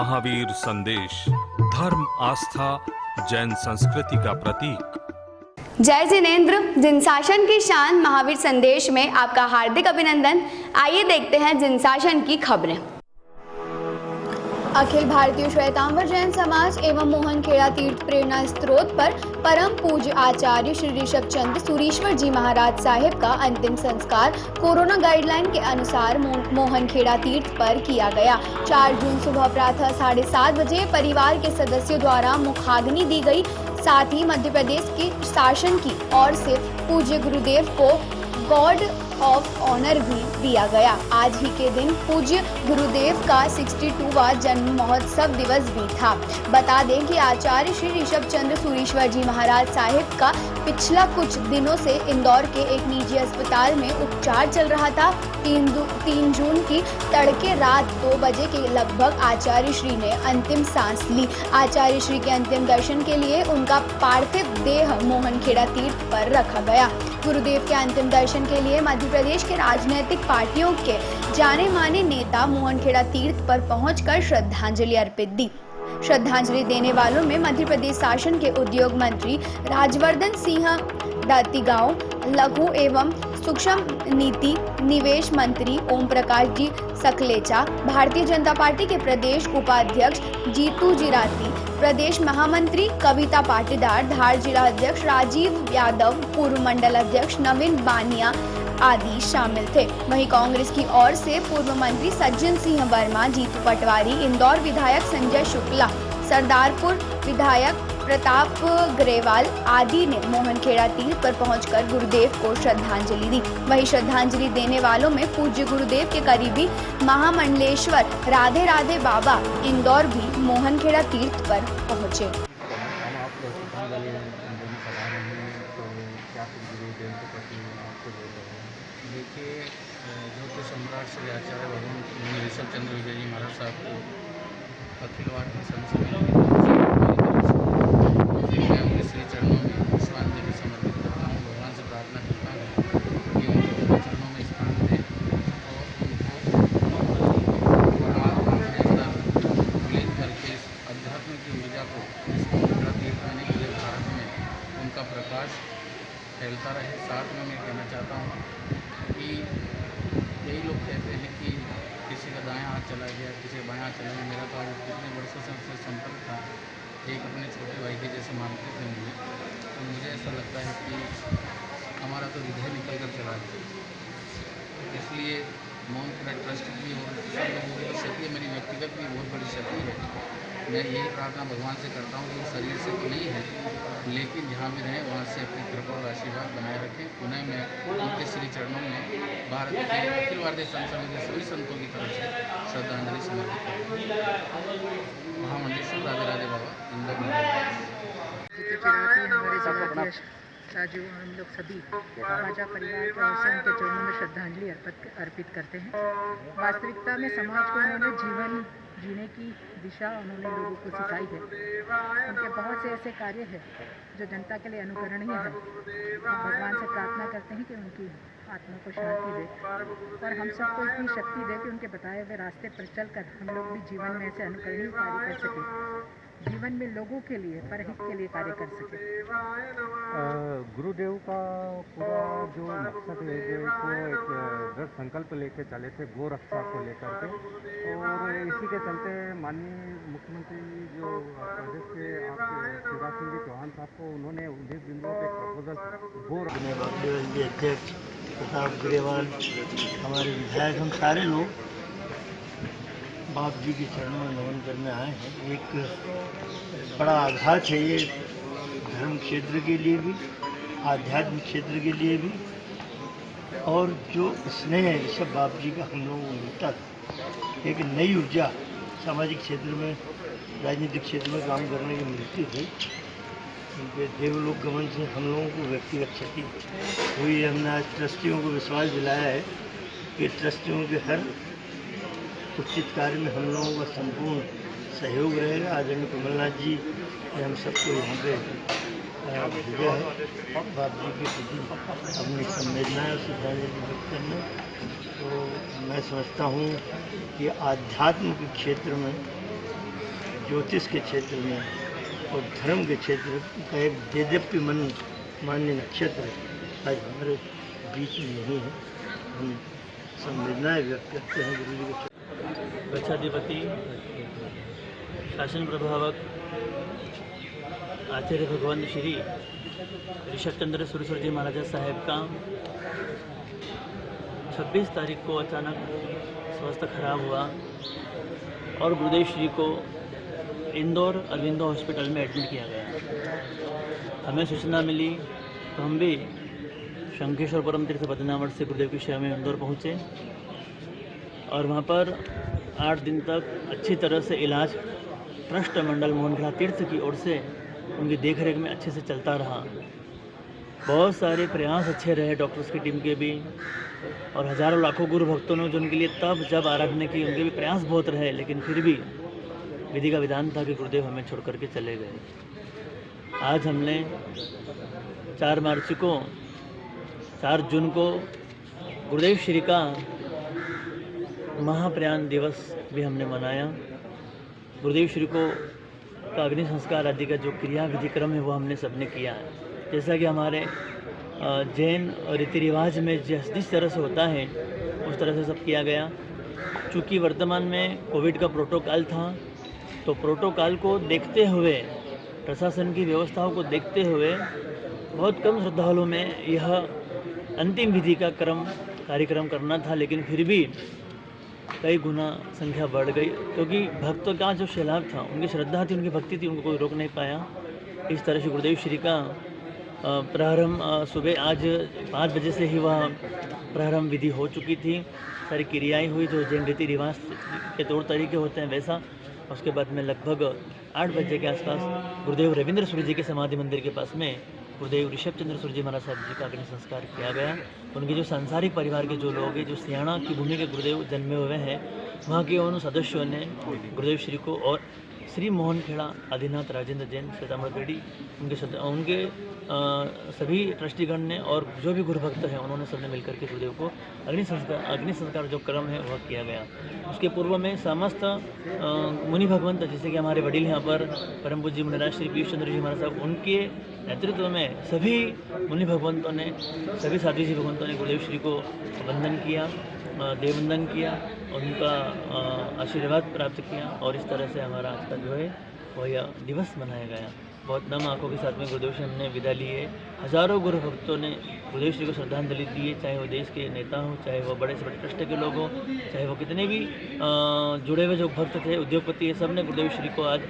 महावीर संदेश, धर्म, आस्था, जैन संस्कृति का प्रतीक। जय जिनेंद्र। जिनशासन की शान महावीर संदेश में आपका हार्दिक अभिनंदन। आइए देखते हैं जिनशासन की खबरें। अखिल भारतीय श्वेतांबर जैन समाज एवं मोहनखेड़ा तीर्थ प्रेरणा स्त्रोत पर परम पूज्य आचार्य श्री ऋषभ चंद्र सूरीश्वर जी महाराज साहिब का अंतिम संस्कार कोरोना गाइडलाइन के अनुसार मोहनखेड़ा तीर्थ पर किया गया। 4 जून सुबह प्रातः 7:30 बजे परिवार के सदस्यों द्वारा मुखाग्नि दी गई। साथ ही मध्य प्रदेश के शासन की ओर से पूज्य गुरुदेव को गॉड ऑफ ऑनर भी दिया गया। आज ही के दिन पूज्य गुरुदेव का 62वां जन्म महोत्सव दिवस भी था। बता दें कि आचार्य श्री ऋषभ चंद्र सूरीश्वर जी महाराज साहिब का पिछला कुछ दिनों से इंदौर के एक निजी अस्पताल में उपचार चल रहा था। 3 जून की तड़के रात 2 बजे के लगभग आचार्य श्री ने अंतिम सांस ली। आचार्य श्री के अंतिम दर्शन के लिए उनका पार्थिव देह मोहनखेड़ा तीर्थ पर रखा गया। गुरुदेव के अंतिम दर्शन के लिए मध्य प्रदेश के राजनीतिक पार्टियों के जाने माने नेता मोहनखेड़ा तीर्थ पर पहुंचकर श्रद्धांजलि अर्पित दी। श्रद्धांजलि देने वालों में मध्य प्रदेश शासन के उद्योग मंत्री राजवर्धन सिंह दातीगांव, लघु एवं सूक्ष्म नीति निवेश मंत्री ओम प्रकाश जी सकलेचा, भारतीय जनता पार्टी के प्रदेश उपाध्यक्ष जीतू जिराती, प्रदेश महामंत्री कविता पाटीदार, धार जिला अध्यक्ष राजीव यादव, पूर्व मंडल अध्यक्ष नवीन बानिया आदि शामिल थे। वहीं कांग्रेस की ओर से पूर्व मंत्री सज्जन सिंह वर्मा, जीतू पटवारी, इंदौर विधायक संजय शुक्ला, सरदारपुर विधायक प्रताप ग्रेवाल आदि ने मोहनखेड़ा तीर्थ पर पहुंचकर गुरुदेव को श्रद्धांजलि दी। वहीं श्रद्धांजलि देने वालों में पूज्य गुरुदेव के करीबी महामंडलेश्वर राधे राधे बाबा इंदौर भी मोहनखेड़ा तीर्थ पर पहुंचे। देखिए, जो कि सम्राट श्री आचार्य भगवान ऋषभ चंद्र विजय जी महाराज साहब को अखिल भारतीय संसद में उनके श्री चरणों में पुष्पांजलि समर्पित करता हूँ। भगवान से प्रार्थना करता हूँ कि उनके चरणों में स्थान दें और उनको परमात्मा के अंदर विलीन करके इस अध्यात्म की ऊर्जा को इस मोहनखेड़ा तीर्थ आने के लिए भारत में उनका प्रकाश फैलता रहे। साथ में मैं कहना चाहता हूँ कि यही लोग कहते हैं कि किसी का दायां हाथ चला गया, किसी का बायां हाथ चला गया। मेरा तो आज कितने वर्षों से उससे संपर्क था, एक अपने छोटे भाई के जैसे मानते थे मुझे। तो मुझे ऐसा लगता है कि हमारा तो हृदय निकल कर चला गया। इसलिए मोहनखेड़ा ट्रस्ट की और सब लोगों की क्षति है, मेरी व्यक्तिगत भी बहुत बड़ी क्षति है। मैं यही प्रार्थना भगवान से करता हूँ कि शरीर से तो नहीं है, लेकिन जहाँ भी रहें वहाँ से अपनी कृपा और आशीर्वाद बनाए रखें। पुनः मैं उनके श्री चरणों में भारत के अखिल भारतीय संसद के सभी संतों की तरफ से श्रद्धांजलि समर्पित करता हूँ। महामंडलेश्वर राधे राधे बाबा इंदौर। राजू और हम लोग सभी भाजपा परिवार की ओर से उनके चरणों में श्रद्धांजलि अर्पित करते हैं। वास्तविकता में समाज को उन्होंने जीवन जीने की दिशा उन्होंने लोगों को सिखाई है। उनके बहुत से ऐसे कार्य हैं जो जनता के लिए अनुकरणीय है। हम भगवान से प्रार्थना करते हैं कि उनकी आत्मा को शांति दे और हम सबको इतनी शक्ति दे कि उनके बताए हुए रास्ते पर चलकर हम लोग भी जीवन में ऐसे अनुकरणीय कार्य कर सकें, जीवन में लोगों के लिए परहित के लिए कार्य कर सके। गुरुदेव का पूरा जो मकसद है जो एक दृढ़ संकल्प लेके चले थे गो रक्षा को लेकर के, और इसी के चलते माननीय मुख्यमंत्री जो प्रदेश के आपके शिवराज सिंह चौहान साहब को उन्होंने 19 बिंदुओं पे प्रपोजल गो अध्यक्ष प्रताप ग्रेवाल, हमारे विधायक, हम सारे लोग बाप जी के चरणों में नमन करने आए हैं। एक बड़ा आघात है ये धर्म क्षेत्र के लिए भी, आध्यात्मिक क्षेत्र के लिए भी, और जो स्नेह है सब बाप जी का हम लोगों को मिलता था। एक नई ऊर्जा सामाजिक क्षेत्र में, राजनीतिक क्षेत्र में काम करने की मिलती थी। उनके देवलोक गमन से हम लोगों को व्यक्तिगत क्षति हुई। हमने आज ट्रस्टियों को विश्वास दिलाया है कि ट्रस्टियों के हर उचित कार्य में हम लोगों का संपूर्ण सहयोग रहेगा। आदरणीय कमलनाथ जी ने हम सबको यहाँ पे भेजा है बाप जी के प्रति अपनी संवेदनाएं और श्रद्धांजलि व्यक्त करने। तो मैं समझता हूँ कि आध्यात्म के क्षेत्र में ज्योतिष के क्षेत्र में और धर्म के क्षेत्र का एक देदीप्यमान मान्य नक्षत्र आज हमारे बीच में नहीं है। हम संवेदनाएं व्यक्त करते हैं गुरु जी के गच्छाधिपति शासन प्रभावक आचार्य भगवान श्री ऋषभ चंद्र सुरेश्वर जी महाराज साहेब का 26 तारीख को अचानक स्वास्थ्य खराब हुआ और गुरुदेव श्री को इंदौर अरविंदो हॉस्पिटल में एडमिट किया गया। हमें सूचना मिली तो हम भी शंखेश्वर परम तीर्थ बदनावर से गुरुदेव की सेवा में इंदौर पहुँचे और वहाँ पर 8 दिन तक अच्छी तरह से इलाज ट्रस्ट मंडल मोहनखेड़ा तीर्थ की ओर से उनकी देखरेख में अच्छे से चलता रहा। बहुत सारे प्रयास अच्छे रहे डॉक्टर्स की टीम के भी और हजारों लाखों गुरु भक्तों ने जो उनके लिए तब जब आराधना की उनके भी प्रयास बहुत रहे, लेकिन फिर भी विधि का विधान था कि गुरुदेव हमें छोड़ करके चले गए। आज हमने 4 जून को गुरुदेव श्री का महाप्रयाण दिवस भी हमने मनाया। गुरुदेव श्री को का अग्नि संस्कार आदि का जो क्रिया विधि क्रम है वो हमने सबने किया है। जैसा कि हमारे जैन रीति रिवाज में जिस तरह से होता है उस तरह से सब किया गया। चूँकि वर्तमान में कोविड का प्रोटोकॉल था तो प्रोटोकॉल को देखते हुए प्रशासन की व्यवस्थाओं को देखते हुए बहुत कम श्रद्धालुओं में यह अंतिम विधि का कार्यक्रम करना था, लेकिन फिर भी कई गुना संख्या बढ़ गई क्योंकि भक्तों का जो सैलाब था, उनकी श्रद्धा थी, उनकी भक्ति थी, उनको कोई रोक नहीं पाया। इस तरह से गुरुदेव श्री का प्रारंभ सुबह आज 5 बजे से ही वह प्रारंभ विधि हो चुकी थी। सारी क्रियाएं हुई जो जैन रीति रिवाज के तौर तरीके होते हैं वैसा। उसके बाद में लगभग 8 बजे के आसपास गुरुदेव रविंद्र सूर्य जी के समाधि मंदिर के पास में गुरुदेव ऋषभ चंद्र सूर्य जी महाराज साहब जी का अग्नि संस्कार किया गया। उनके जो सांसारिक परिवार के जो लोग हैं, जो सियाणा की भूमि के गुरुदेव जन्मे हुए हैं, वहाँ के उन सदस्यों ने गुरुदेव श्री को और श्री मोहनखेड़ा आदिनाथ राजेंद्र जैन सीतामढ़ी उनके सभी ट्रस्टीगण ने और जो भी गुरु भक्त हैं उन्होंने सबने मिलकर के गुरुदेव को अग्नि संस्कार जो क्रम है वह किया गया। उसके पूर्व में समस्त मुनि भगवंत, जैसे कि हमारे वडील यहाँ पर परम पूज्य मुनिराज श्री पीयूष चंद्र जी महाराज साहब, उनके नेतृत्व में सभी मुनि भगवंतों ने, सभी साध्वी जी भगवंतों ने गुरुदेव श्री को वंदन किया, देववंदन किया और उनका आशीर्वाद प्राप्त किया और इस तरह से हमारा आज का जो है वह यह दिवस मनाया गया। बहुत नम आंखों के साथ में गुरुदेव से हमने विदा लिए। हजारों गुरु भक्तों ने गुरुदेव श्री को श्रद्धांजलि दी, चाहे वो देश के नेता हों, चाहे वो बड़े से बड़े ट्रस्ट के लोग हों, चाहे वो कितने भी जुड़े हुए जो भक्त थे, उद्योगपति, सब ने गुरुदेव श्री को आज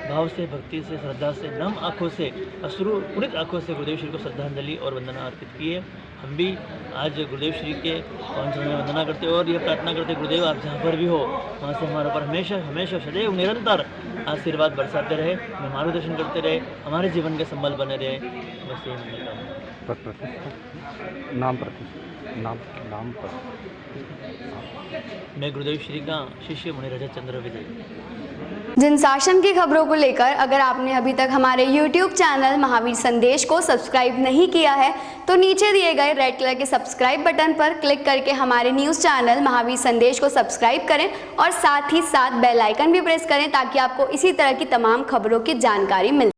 भाव से, भक्ति से, श्रद्धा से, नम आँखों से, अश्रु पुनित आँखों से गुरुदेव श्री को श्रद्धांजलि और वंदना अर्पित किए। हम भी आज गुरुदेव श्री के चरणों में वंदना करते और ये प्रार्थना करते, गुरुदेव आप जहाँ पर भी हो वहाँ से हमारे ऊपर हमेशा हमेशा सदैव निरंतर आशीर्वाद बरसाते रहे, हमें मार्गदर्शन करते रहे, हमारे जीवन के संबल बने रहे। बस ये नाम पर मैं गुरुदेव श्री का शिष्य मुनिराजा चंद्र विजय। जिन शासन की खबरों को लेकर अगर आपने अभी तक हमारे YouTube चैनल महावीर संदेश को सब्सक्राइब नहीं किया है तो नीचे दिए गए रेड कलर के सब्सक्राइब बटन पर क्लिक करके हमारे न्यूज़ चैनल महावीर संदेश को सब्सक्राइब करें और साथ ही साथ बेल आइकन भी प्रेस करें ताकि आपको इसी तरह की तमाम खबरों की जानकारी मिल